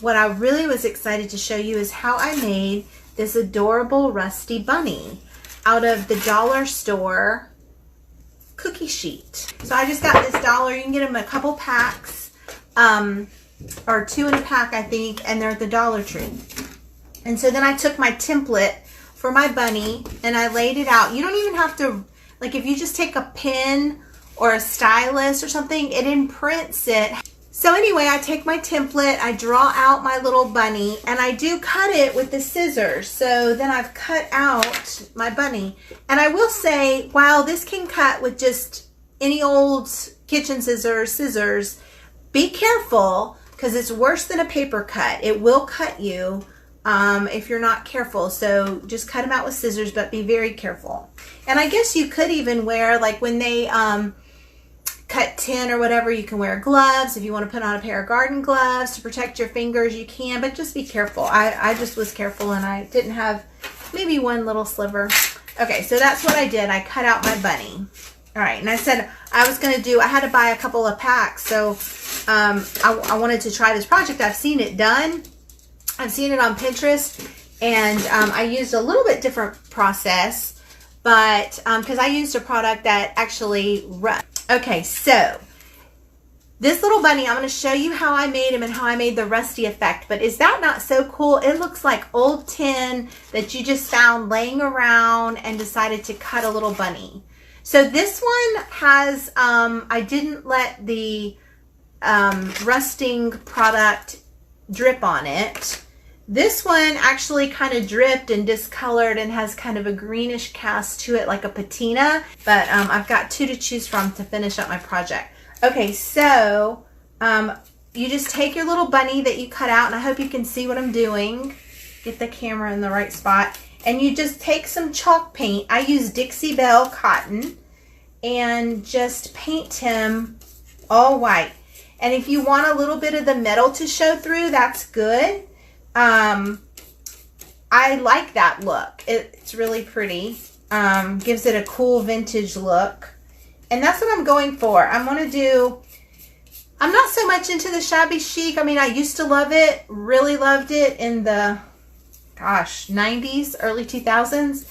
what I really was excited to show you is how I made this adorable rusty bunny out of the dollar store cookie sheet. So I just got this $1. You can get them in a couple packs, or 2 in a pack, I think, and they're at the Dollar Tree. And so then I took my template for my bunny and I laid it out. You don't even have to, like, if you just take a pen or a stylus or something, it imprints it. So anyway, I take my template, I draw out my little bunny, and I do cut it with the scissors. So then I've cut out my bunny. And I will say, while this can cut with just any old kitchen scissors, be careful, because it's worse than a paper cut. It will cut you if you're not careful. So just cut them out with scissors, but be very careful. And I guess you could even wear, like when they cut tin or whatever, you can wear gloves. If you want to put on a pair of garden gloves to protect your fingers, you can, but just be careful. I just was careful and I didn't have maybe one little sliver. Okay, so that's what I did. I cut out my bunny. All right, and I said I was going to do, I had to buy a couple of packs, so I wanted to try this project. I've seen it done. I've seen it on Pinterest, and I used a little bit different process, but because I used a product that actually runs. Okay, so this little bunny, I'm going to show you how I made him and how I made the rusty effect. But is that not so cool? It looks like old tin that you just found laying around and decided to cut a little bunny. So this one has, I didn't let the rusting product drip on it. This one actually kind of dripped and discolored and has kind of a greenish cast to it, like a patina. But I've got 2 to choose from to finish up my project. Okay, so you just take your little bunny that you cut out, and I hope you can see what I'm doing. Get the camera in the right spot. And you just take some chalk paint. I use Dixie Belle cotton, and just paint him all white. And if you want a little bit of the metal to show through, that's good. I like that look. It's really pretty. Gives it a cool vintage look. And that's what I'm going for. I'm going to do, I'm not so much into the shabby chic. I mean, I used to love it, really loved it in the, gosh, 90s, early 2000s.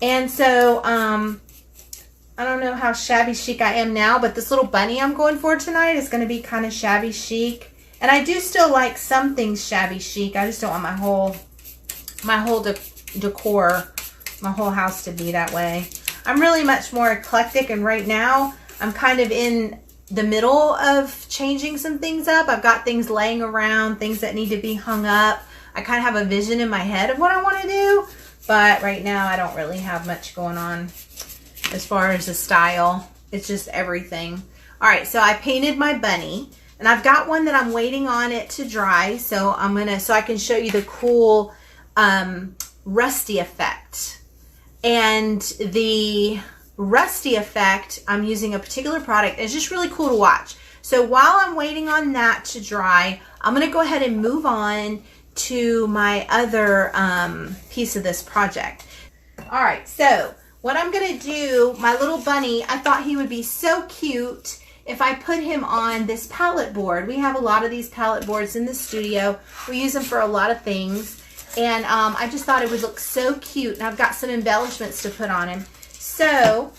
And so, I don't know how shabby chic I am now, but this little bunny I'm going for tonight is going to be kind of shabby chic. And I do still like some things shabby chic. I just don't want my whole decor, my whole house to be that way. I'm really much more eclectic, and right now I'm kind of in the middle of changing some things up. I've got things laying around, things that need to be hung up. I kind of have a vision in my head of what I want to do, but right now I don't really have much going on as far as the style. It's just everything. All right, so I painted my bunny, and I've got one that I'm waiting on it to dry, so so I can show you the cool rusty effect. And the rusty effect, I'm using a particular product. It's just really cool to watch. So while I'm waiting on that to dry, I'm going to go ahead and move on to my other piece of this project. All right, so what I'm going to do, my little bunny, I thought he would be so cute if I put him on this palette board. We have a lot of these palette boards in the studio. We use them for a lot of things. And I just thought it would look so cute. And I've got some embellishments to put on him. So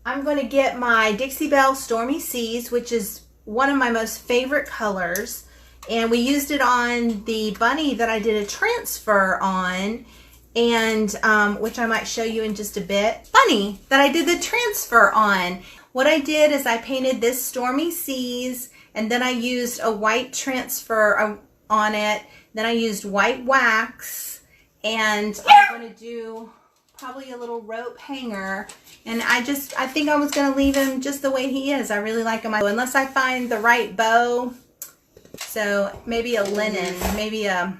I'm going to get my Dixie Belle Stormy Seas, which is one of my most favorite colors. And we used it on the bunny that I did a transfer on. And which I might show you in just a bit. Bunny that I did the transfer on. What I did is I painted this Stormy Seas, and then I used a white transfer on it. Then I used white wax, and I'm going to do probably a little rope hanger. And I think I was going to leave him just the way he is. I really like him. Unless I find the right bow. So maybe a linen, maybe a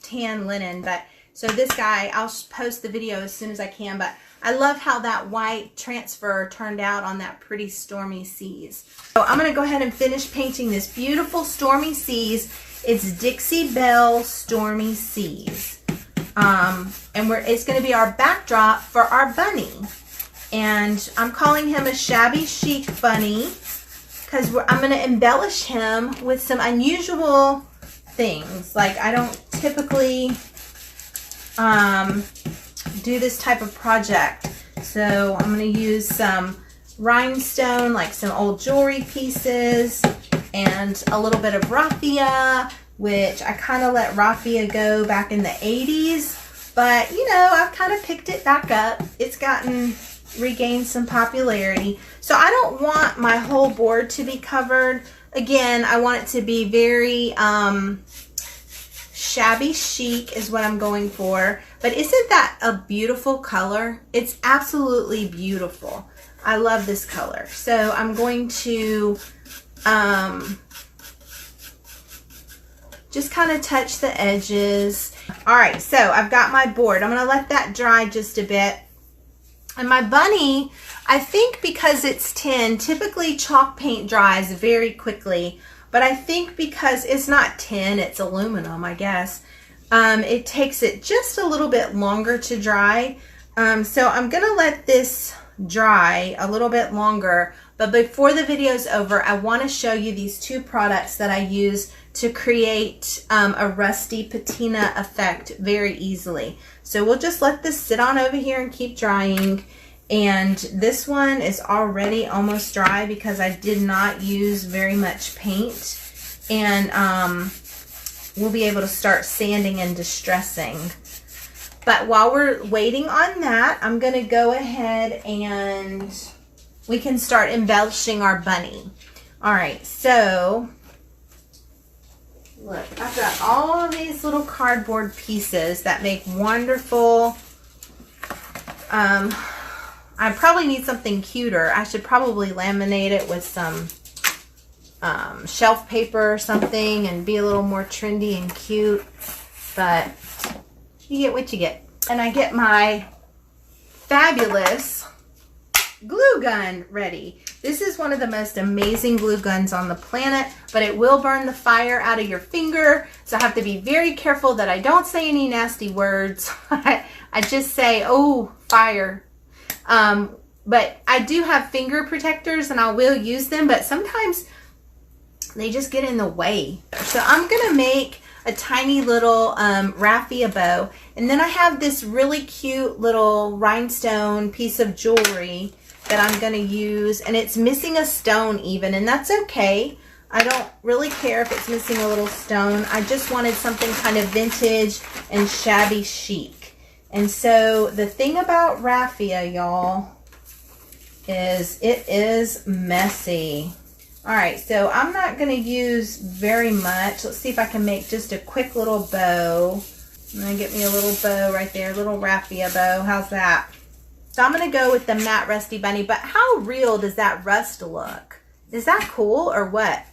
tan linen. But so this guy, I'll post the video as soon as I can. But I love how that white transfer turned out on that pretty Stormy Seas. So I'm going to go ahead and finish painting this beautiful Stormy Seas. It's Dixie Belle Stormy Seas. And it's going to be our backdrop for our bunny. And I'm calling him a shabby chic bunny because I'm going to embellish him with some unusual things. Like I don't typically do this type of project. So I'm going to use some rhinestone, like some old jewelry pieces, and a little bit of raffia, which I kind of let raffia go back in the 80s. But, you know, I've kind of picked it back up. It's regained some popularity. So I don't want my whole board to be covered. Again, I want it to be very shabby chic is what I'm going for. But isn't that a beautiful color? It's absolutely beautiful. I love this color. So I'm going to just kind of touch the edges. All right, so I've got my board. I'm going to let that dry just a bit. And my bunny, I think because it's tin, typically chalk paint dries very quickly. But I think because it's not tin, it's aluminum, I guess, it takes it just a little bit longer to dry. So I'm going to let this dry a little bit longer. But before the video is over, I want to show you these two products that I use to create a rusty patina effect very easily. So we'll just let this sit on over here and keep drying. And this one is already almost dry because I did not use very much paint. And we'll be able to start sanding and distressing. But while we're waiting on that, I'm going to go ahead and we can start embellishing our bunny. All right, so look, I've got all of these little cardboard pieces that make wonderful, I probably need something cuter. I should probably laminate it with some shelf paper or something and be a little more trendy and cute. But you get what you get. And I get my fabulous glue gun ready. This is one of the most amazing glue guns on the planet, but it will burn the fire out of your finger. So I have to be very careful that I don't say any nasty words. I just say, oh, fire. But I do have finger protectors and I will use them, but sometimes they just get in the way. So I'm going to make a tiny little raffia bow. And then I have this really cute little rhinestone piece of jewelry that I'm going to use. And it's missing a stone even, and that's okay. I don't really care if it's missing a little stone. I just wanted something kind of vintage and shabby chic. And so the thing about raffia, y'all, is it is messy. All right, so I'm not going to use very much. Let's see if I can make just a quick little bow. I'm going to get me a little bow right there, a little raffia bow. How's that? So I'm going to go with the matte rusty bunny, but how real does that rust look? Is that cool or what?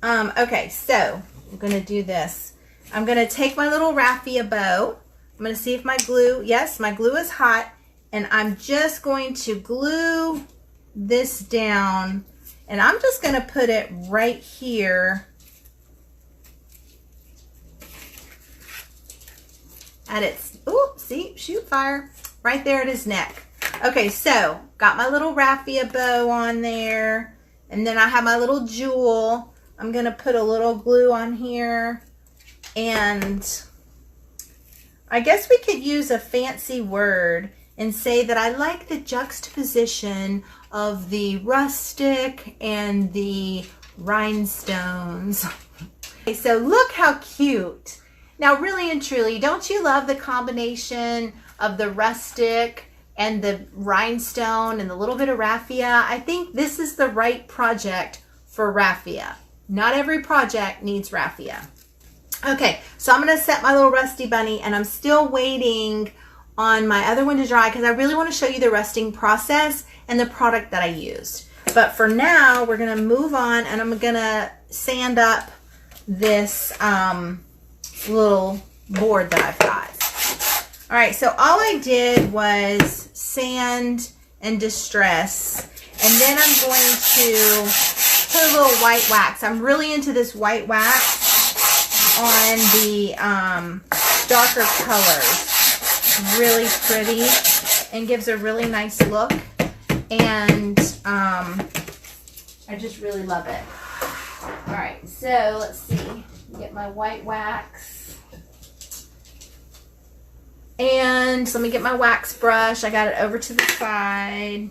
Okay, so I'm going to do this. I'm going to take my little raffia bow. I'm going to see if my glue, yes, my glue is hot, and I'm just going to glue this down. And I'm just going to put it right here at its, oh, see, shoot fire, right there at his neck. Okay, so got my little raffia bow on there. And then I have my little jewel. I'm going to put a little glue on here. And I guess we could use a fancy word and say that I like the juxtaposition of the rustic and the rhinestones. Okay, so look how cute. Now, really and truly, don't you love the combination of the rustic and the rhinestone and the little bit of raffia? I think this is the right project for raffia. Not every project needs raffia. Okay, so I'm going to set my little rusty bunny, and I'm still waiting on my other one to dry because I really want to show you the rusting process and the product that I used. But for now, we're going to move on, and I'm going to sand up this little board that I've got. All right, so all I did was sand and distress, and then I'm going to put a little white wax. I'm really into this white wax on the darker colors. Really pretty and gives a really nice look, and I just really love it. All right, so let's see. Get my white wax. And let me get my wax brush. I got it over to the side.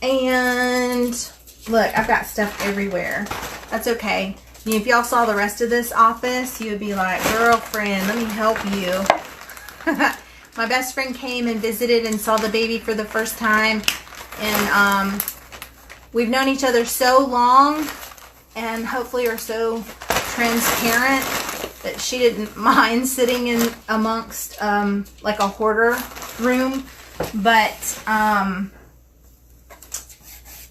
And look, I've got stuff everywhere. That's okay. I mean, if y'all saw the rest of this office, you would be like, girlfriend, let me help you. My best friend came and visited and saw the baby for the first time. And we've known each other so long and hopefully are so transparent that she didn't mind sitting in amongst like a hoarder room. But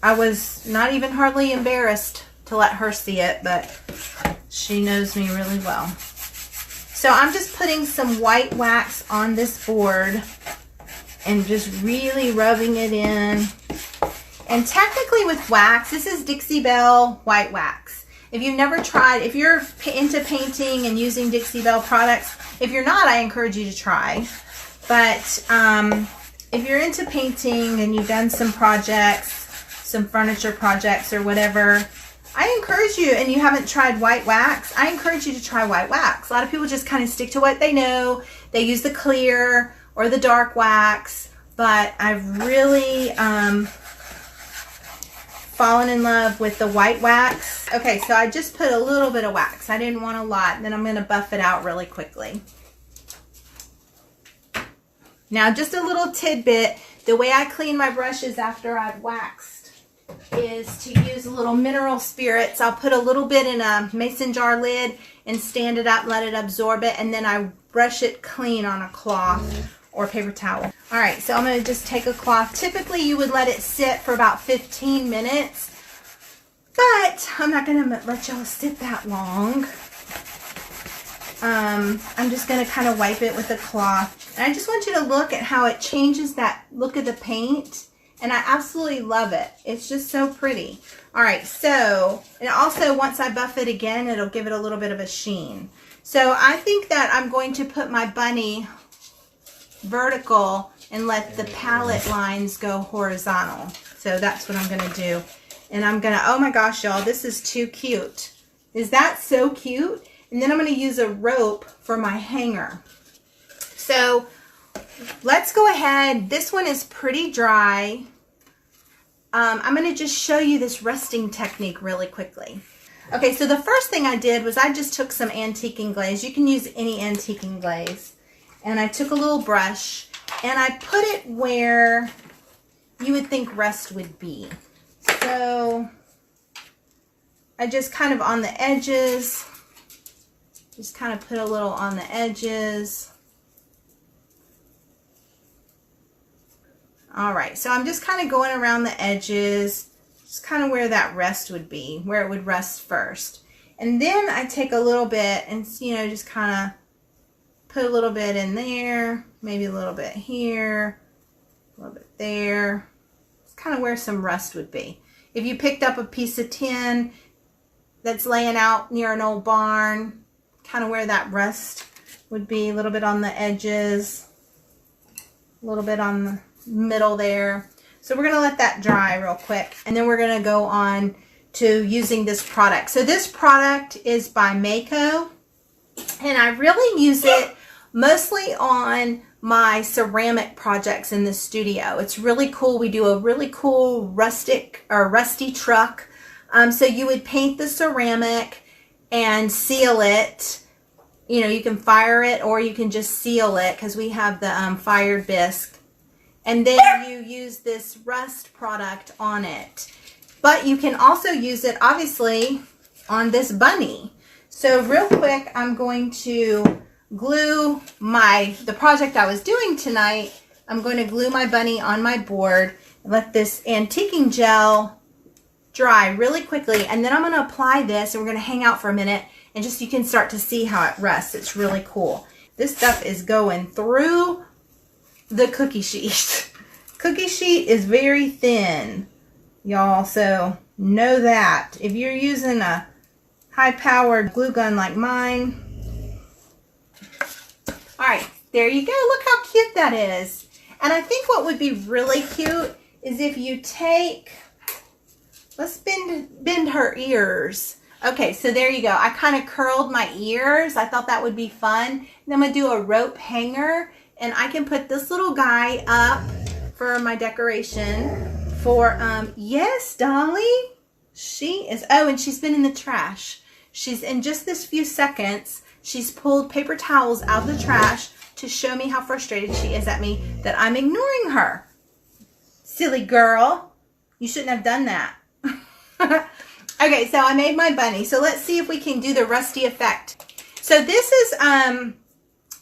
I was not even hardly embarrassed to let her see it, but she knows me really well. So I'm just putting some white wax on this board and just really rubbing it in. And technically with wax, this is Dixie Belle white wax. If you've never tried, if you're into painting and using Dixie Belle products, if you're not, I encourage you to try. But if you're into painting and you've done some projects, some furniture projects or whatever, I encourage you, and you haven't tried white wax, I encourage you to try white wax. A lot of people just kind of stick to what they know. They use the clear or the dark wax, but I've really fallen in love with the white wax. Okay, so I just put a little bit of wax. I didn't want a lot, and then I'm going to buff it out really quickly. Now, just a little tidbit. The way I clean my brushes after I've waxed is to use a little mineral spirits. I'll put a little bit in a mason jar lid and stand it up, let it absorb it, and then I brush it clean on a cloth or paper towel. All right, so I'm going to just take a cloth. Typically, you would let it sit for about 15 minutes, but I'm not going to let y'all sit that long. I'm just going to kind of wipe it with a cloth. And I just want you to look at how it changes that look of the paint. And I absolutely love it. It's just so pretty. All right, so, and also once I buff it again, it'll give it a little bit of a sheen. So I think that I'm going to put my bunny vertical and let the palette lines go horizontal. So that's what I'm going to do. And I'm going to, oh my gosh, y'all, this is too cute. Is that so cute? And then I'm going to use a rope for my hanger. So let's go ahead. This one is pretty dry. I'm going to just show you this resting technique really quickly. Okay, so the first thing I did was I just took some antiquing glaze. You can use any antiquing glaze. And I took a little brush and I put it where you would think rust would be. So I just kind of on the edges, just kind of put a little on the edges. All right, so I'm just kind of going around the edges, just kind of where that rest would be, where it would rest first. And then I take a little bit and, you know, just kind of put a little bit in there, maybe a little bit here, a little bit there. It's kind of where some rust would be. If you picked up a piece of tin that's laying out near an old barn, kind of where that rust would be, a little bit on the edges, a little bit on the middle there. So we're going to let that dry real quick, and then we're going to go on to using this product. So this product is by Mako, and I really use it mostly on my ceramic projects in the studio. It's really cool. We do a really cool rustic or rusty truck. So you would paint the ceramic and seal it. You know, you can fire it or you can just seal it because we have the fired bisque. And then you use this rust product on it. But you can also use it, obviously, on this bunny. So real quick, I'm going to glue the project I was doing tonight. I'm going to glue my bunny on my board and let this antiquing gel dry really quickly. And then I'm going to apply this, and we're going to hang out for a minute, and just you can start to see how it rests. It's really cool. This stuff is going through the cookie sheet. Cookie sheet is very thin, y'all, so know that. If you're using a high-powered glue gun like mine. All right, there you go. Look how cute that is. And I think what would be really cute is if you take Let's bend her ears. Okay, so there you go. I kind of curled my ears. I thought that would be fun. And I'm going to do a rope hanger, and I can put this little guy up for my decoration for, yes, Dolly. She is, oh, and she's been in the trash. She's, in just this few seconds, she's pulled paper towels out of the trash to show me how frustrated she is at me that I'm ignoring her. Silly girl. You shouldn't have done that. Okay, so I made my bunny. So let's see if we can do the rusty effect. So this is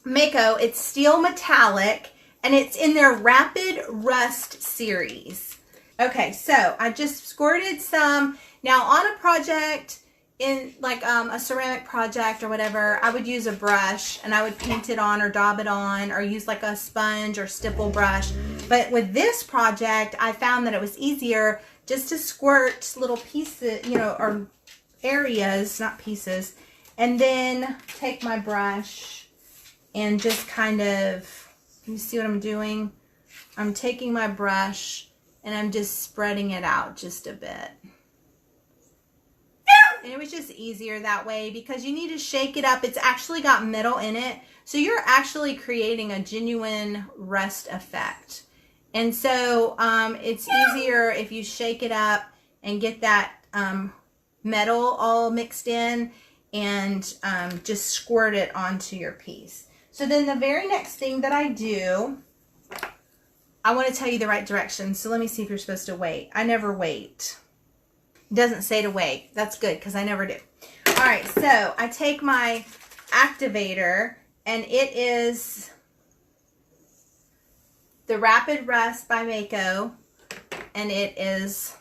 Mako. It's steel metallic, and it's in their Rapid Rust series. Okay, so I just squirted some. Now on a project, in like a ceramic project or whatever, I would use a brush and I would paint it on or daub it on or use like a sponge or stipple brush. But with this project, I found that it was easier just to squirt little pieces, you know, or areas, not pieces, and then take my brush and just kind of, you see what I'm doing? I'm taking my brush and I'm just spreading it out just a bit. And it was just easier that way because you need to shake it up. It's actually got metal in it, so you're actually creating a genuine rust effect. And so it's easier if you shake it up and get that metal all mixed in and just squirt it onto your piece. So then the very next thing that I do, I want to tell you the right direction. So let me see if you're supposed to wait. I never wait. It doesn't say to wait. That's good because I never do. All right, so I take my activator, and it is the Rapid Rust by Mako, and it is,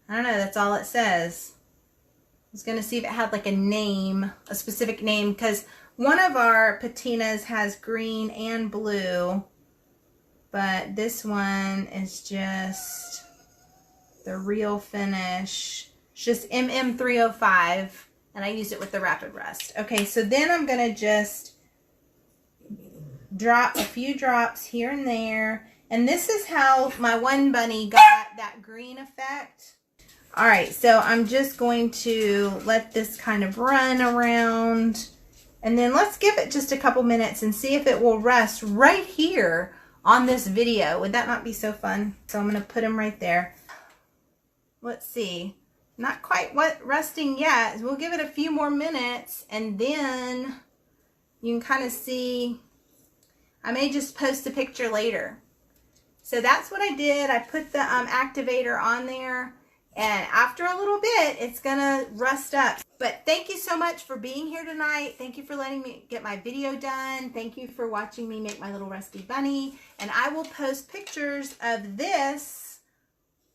I don't know, that's all it says. I was going to see if it had like a name, a specific name, because one of our patinas has green and blue, but this one is just the real finish. It's just MM305, and I use it with the Rapid Rust. Okay, so then I'm going to just drop a few drops here and there, and this is how my one bunny got that green effect. All right, so I'm just going to let this kind of run around, and then let's give it just a couple minutes and see if it will rest right here on this video. Would that not be so fun? So I'm going to put him right there. Let's see, not quite resting yet. We'll give it a few more minutes, and then you can kind of see. I may just post a picture later. So that's what I did. I put the activator on there, and after a little bit, it's gonna rust up. But thank you so much for being here tonight. Thank you for letting me get my video done. Thank you for watching me make my little rusty bunny. And I will post pictures of this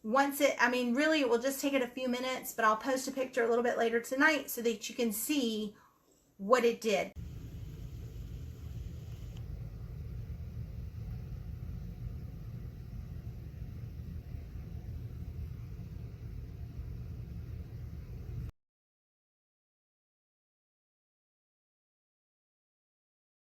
once it, I mean, really, it will just take it a few minutes, but I'll post a picture a little bit later tonight so that you can see what it did.